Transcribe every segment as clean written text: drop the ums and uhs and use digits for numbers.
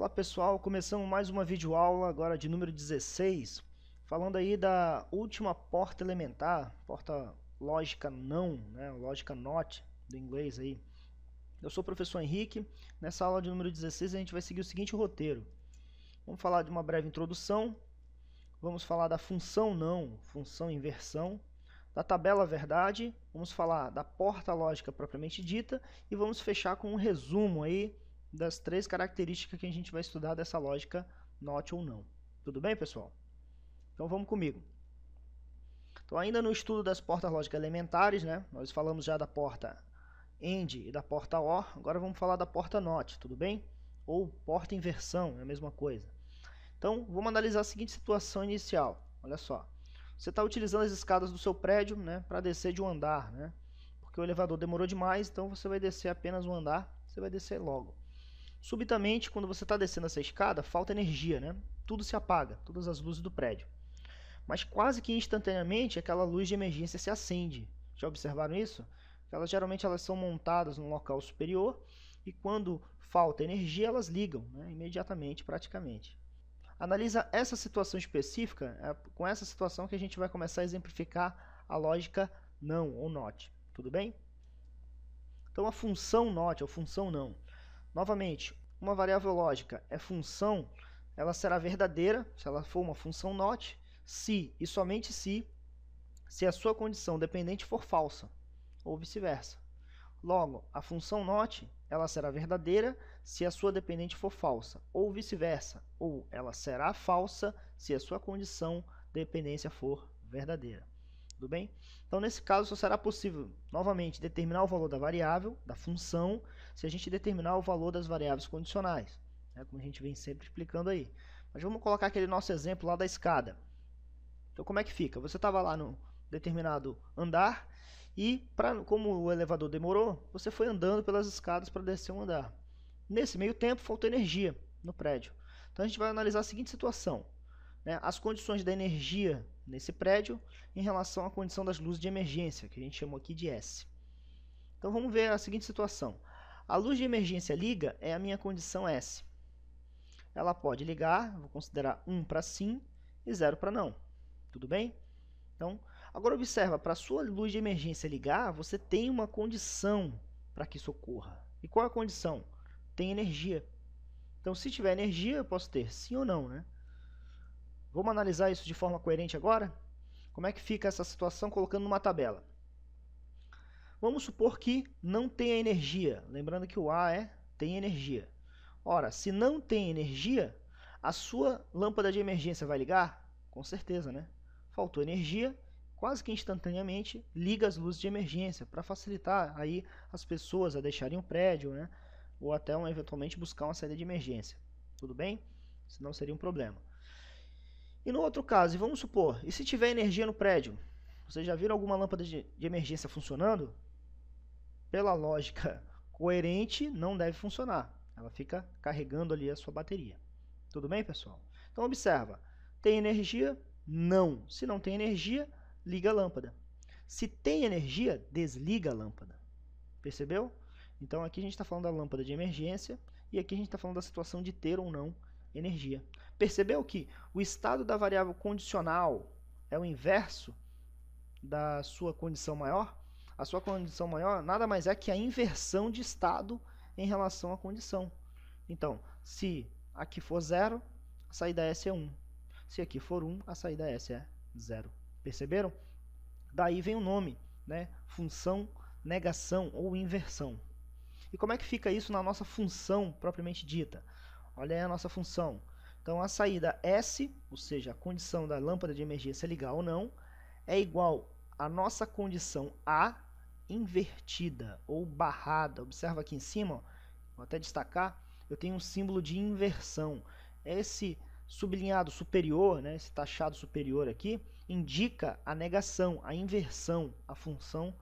Fala pessoal, começamos mais uma videoaula agora de número 16, falando aí da última porta elementar, porta lógica não, né, lógica not do inglês aí. Eu sou o professor Henrique, nessa aula de número 16 a gente vai seguir o seguinte roteiro. Vamos falar de uma breve introdução, vamos falar da função não, função inversão, da tabela verdade, vamos falar da porta lógica propriamente dita e vamos fechar com um resumo aí das três características que a gente vai estudar dessa lógica not ou não. Tudo bem, pessoal? Então vamos comigo. Então ainda no estudo das portas lógicas elementares, né? Nós falamos já da porta AND e da porta OR, agora vamos falar da porta NOT, tudo bem? Ou porta inversão, é a mesma coisa. Então vamos analisar a seguinte situação inicial. Olha só, você está utilizando as escadas do seu prédio, né, para descer de um andar, né? Porque o elevador demorou demais, então você vai descer apenas um andar, você vai descer logo. Subitamente, quando você está descendo essa escada, falta energia, né? Tudo se apaga, todas as luzes do prédio. Mas quase que instantaneamente, aquela luz de emergência se acende. Já observaram isso? Geralmente elas são montadas no local superior e quando falta energia, elas ligam, né? Imediatamente, praticamente. Analisa essa situação específica, com essa situação que a gente vai começar a exemplificar a lógica não ou not. Tudo bem? Então a função not ou função não. Novamente, uma variável lógica é função, ela será verdadeira, se ela for uma função not, se e somente se a sua condição dependente for falsa, ou vice-versa. Logo, a função not, ela será verdadeira se a sua dependente for falsa, ou vice-versa, ou ela será falsa se a sua condição de dependência for verdadeira. Tudo bem? Então, nesse caso, só será possível, novamente, determinar o valor da variável, da função, se a gente determinar o valor das variáveis condicionais, né, como a gente vem sempre explicando aí. Mas vamos colocar aquele nosso exemplo lá da escada. Então, como é que fica? Você estava lá no determinado andar e, como o elevador demorou, você foi andando pelas escadas para descer um andar. Nesse meio tempo, faltou energia no prédio. Então, a gente vai analisar a seguinte situação, né, as condições da energia nesse prédio em relação à condição das luzes de emergência, que a gente chamou aqui de S. Então vamos ver a seguinte situação. A luz de emergência liga é a minha condição S. Ela pode ligar, vou considerar 1 para sim e 0 para não. Tudo bem? Então, agora observa, para a sua luz de emergência ligar, você tem uma condição para que isso ocorra. E qual é a condição? Tem energia. Então, se tiver energia, eu posso ter sim ou não, né? Vamos analisar isso de forma coerente agora? Como é que fica essa situação colocando numa tabela? Vamos supor que não tenha energia. Lembrando que o A tem energia. Ora, se não tem energia, a sua lâmpada de emergência vai ligar? Com certeza, né? Faltou energia, quase que instantaneamente liga as luzes de emergência para facilitar aí as pessoas a deixarem o prédio, né? Ou até eventualmente buscar uma saída de emergência. Tudo bem? Senão seria um problema. E no outro caso, vamos supor, e se tiver energia no prédio? Vocês já viram alguma lâmpada de emergência funcionando? Pela lógica coerente, não deve funcionar. Ela fica carregando ali a sua bateria. Tudo bem, pessoal? Então, observa. Tem energia? Não. Se não tem energia, liga a lâmpada. Se tem energia, desliga a lâmpada. Percebeu? Então, aqui a gente está falando da lâmpada de emergência e aqui a gente está falando da situação de ter ou não energia. Percebeu que o estado da variável condicional é o inverso da sua condição maior? A sua condição maior nada mais é que a inversão de estado em relação à condição. Então, se aqui for 0, a saída S é 1. Se aqui for 1, a saída S é 0. Perceberam? Daí vem o nome, né? Função negação ou inversão. E como é que fica isso na nossa função propriamente dita? Olha aí a nossa função. Então, a saída S, ou seja, a condição da lâmpada de emergência ligar ou não, é igual à nossa condição A invertida ou barrada. Observa aqui em cima, ó, vou até destacar, eu tenho um símbolo de inversão. Esse sublinhado superior, né, esse taxado superior aqui, indica a negação, a inversão, a função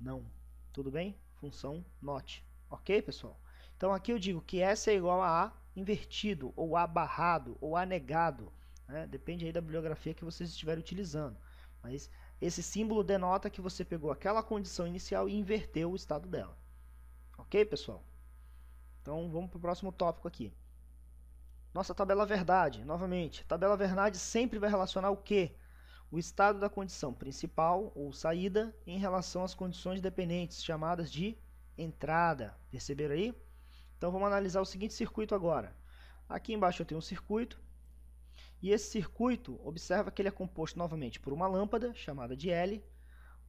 não. Tudo bem? Função not. Ok, pessoal? Então, aqui eu digo que S é igual a A invertido, ou A barrado, ou A negado. Né? Depende aí da bibliografia que vocês estiverem utilizando. Mas esse símbolo denota que você pegou aquela condição inicial e inverteu o estado dela. Ok, pessoal? Então, vamos para o próximo tópico aqui. Nossa tabela verdade, novamente, tabela verdade sempre vai relacionar o quê? O estado da condição principal ou saída em relação às condições dependentes, chamadas de entrada. Perceberam aí? Então vamos analisar o seguinte circuito agora. Aqui embaixo eu tenho um circuito, e esse circuito, observa que ele é composto novamente por uma lâmpada, chamada de L,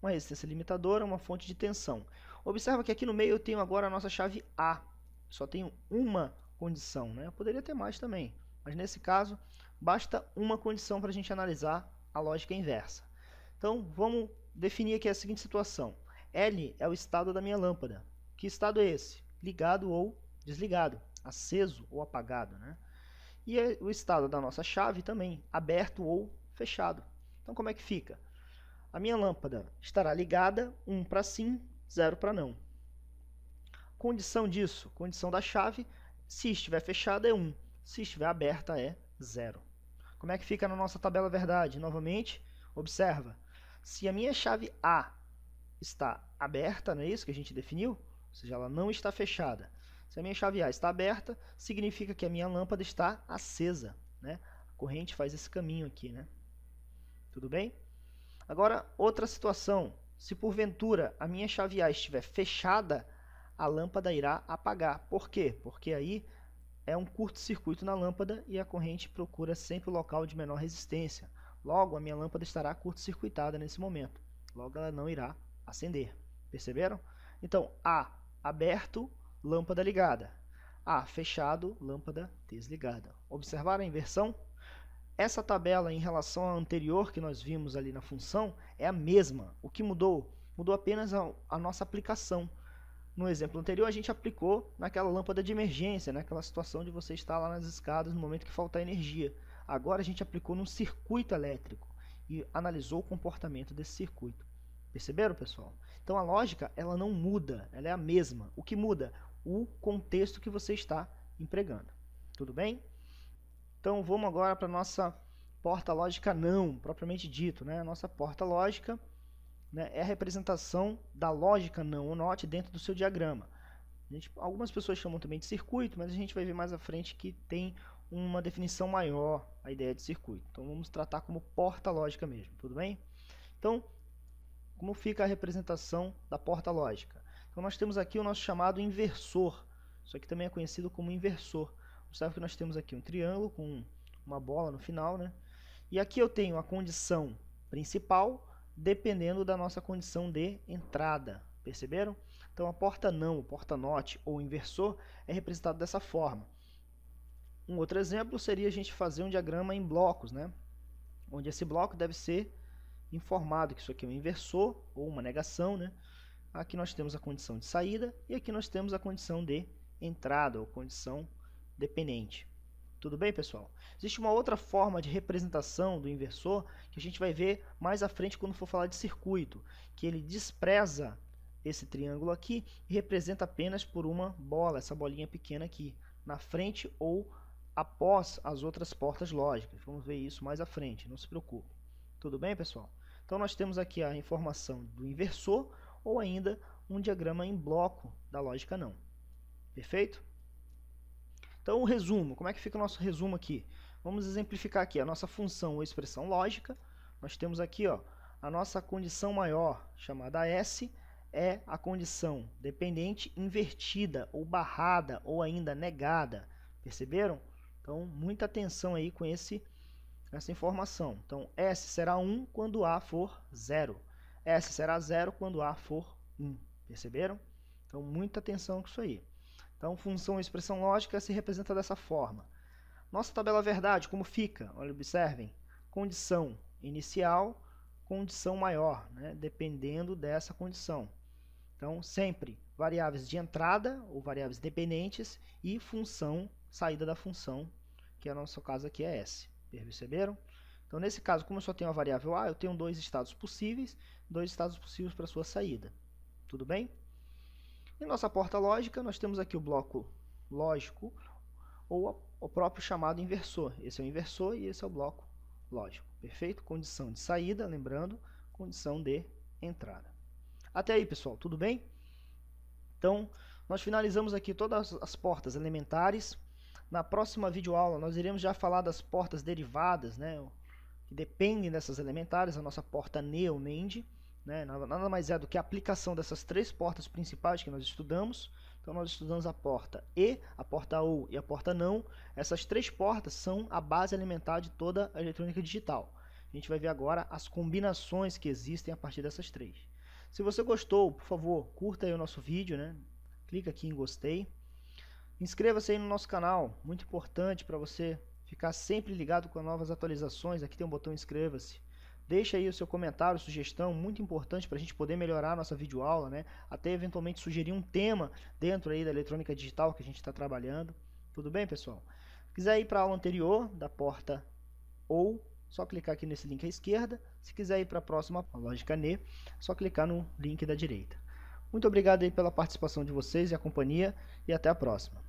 uma resistência limitadora, uma fonte de tensão. Observa que aqui no meio eu tenho agora a nossa chave A. Só tenho uma condição, né? Eu poderia ter mais também, mas nesse caso basta uma condição para a gente analisar a lógica inversa. Então vamos definir aqui a seguinte situação. L é o estado da minha lâmpada. Que estado é esse? Ligado ou desligado, aceso ou apagado, né? E o estado da nossa chave também, aberto ou fechado. Então como é que fica? A minha lâmpada estará ligada, 1 para sim, 0 para não. Condição disso, condição da chave, se estiver fechada é 1, se estiver aberta é 0. Como é que fica na nossa tabela verdade? Novamente, observa, se a minha chave A está aberta, não é isso que a gente definiu? Ou seja, ela não está fechada. Se a minha chave A está aberta, significa que a minha lâmpada está acesa, né? A corrente faz esse caminho aqui, né? Tudo bem? Agora, outra situação. Se porventura a minha chave A estiver fechada, a lâmpada irá apagar. Por quê? Porque aí é um curto-circuito na lâmpada e a corrente procura sempre o local de menor resistência. Logo, a minha lâmpada estará curto-circuitada nesse momento. Logo, ela não irá acender. Perceberam? Então, A aberto, lâmpada ligada. A fechado, lâmpada desligada. Observaram a inversão? Essa tabela em relação à anterior que nós vimos ali na função é a mesma. O que mudou? Mudou apenas a nossa aplicação. No exemplo anterior, a gente aplicou naquela lâmpada de emergência, naquela situação de você estar lá nas escadas no momento que faltar energia. Agora a gente aplicou num circuito elétrico e analisou o comportamento desse circuito. Perceberam, pessoal? Então a lógica ela não muda, ela é a mesma. O que muda? O contexto que você está empregando. Tudo bem? Então vamos agora para a nossa porta lógica não, propriamente dito, né? A nossa porta lógica, né, é a representação da lógica não ou not dentro do seu diagrama. Algumas pessoas chamam também de circuito, mas a gente vai ver mais à frente que tem uma definição maior a ideia de circuito. Então vamos tratar como porta lógica mesmo, tudo bem? Então, como fica a representação da porta lógica? Então nós temos aqui o nosso chamado inversor. Isso aqui também é conhecido como inversor. Observe que nós temos aqui um triângulo com uma bola no final, né? E aqui eu tenho a condição principal dependendo da nossa condição de entrada. Perceberam? Então a porta não, o porta not ou inversor é representado dessa forma. Um outro exemplo seria a gente fazer um diagrama em blocos, né? Onde esse bloco deve ser informado que isso aqui é um inversor ou uma negação, né? Aqui nós temos a condição de saída e aqui nós temos a condição de entrada ou condição dependente. Tudo bem, pessoal? Existe uma outra forma de representação do inversor que a gente vai ver mais à frente quando for falar de circuito, que ele despreza esse triângulo aqui e representa apenas por uma bola, essa bolinha pequena aqui, na frente ou após as outras portas lógicas. Vamos ver isso mais à frente, não se preocupe. Tudo bem, pessoal? Então nós temos aqui a informação do inversor ou ainda um diagrama em bloco da lógica não. Perfeito? Então, o resumo, como é que fica o nosso resumo aqui? Vamos exemplificar aqui a nossa função ou expressão lógica. Nós temos aqui, ó, a nossa condição maior, chamada S, é a condição dependente invertida, ou barrada, ou ainda negada. Perceberam? Então, muita atenção aí com essa informação. Então, S será 1 quando A for 0. S será 0 quando A for 1. Perceberam? Então, muita atenção com isso aí. Então, função ou expressão lógica se representa dessa forma. Nossa tabela verdade, como fica? Olha, observem. Condição inicial, condição maior, né? Dependendo dessa condição. Então, sempre variáveis de entrada ou variáveis dependentes e função, saída da função, que é no nosso caso aqui é S. Perceberam? Então, nesse caso, como eu só tenho a variável A, eu tenho dois estados possíveis para sua saída. Tudo bem? Em nossa porta lógica, nós temos aqui o bloco lógico ou o próprio chamado inversor. Esse é o inversor e esse é o bloco lógico. Perfeito? Condição de saída, lembrando, condição de entrada. Até aí, pessoal, tudo bem? Então, nós finalizamos aqui todas as portas elementares Na próxima videoaula nós iremos já falar das portas derivadas, né, que dependem dessas elementares, a nossa porta NE ou NEND, né, nada mais é do que a aplicação dessas três portas principais que nós estudamos. Então nós estudamos a porta E, a porta OR e a porta NÃO. Essas três portas são a base elementar de toda a eletrônica digital. A gente vai ver agora as combinações que existem a partir dessas três. Se você gostou, por favor, curta aí o nosso vídeo, né? Clica aqui em gostei. Inscreva-se aí no nosso canal, muito importante para você ficar sempre ligado com novas atualizações. Aqui tem um botão inscreva-se. Deixa aí o seu comentário, sugestão, muito importante para a gente poder melhorar a nossa videoaula, né? Até eventualmente sugerir um tema dentro aí da eletrônica digital que a gente está trabalhando. Tudo bem, pessoal? Se quiser ir para a aula anterior, da porta OR, só clicar aqui nesse link à esquerda. Se quiser ir para a próxima, a lógica NE, só clicar no link da direita. Muito obrigado aí pela participação de vocês e a companhia, e até a próxima.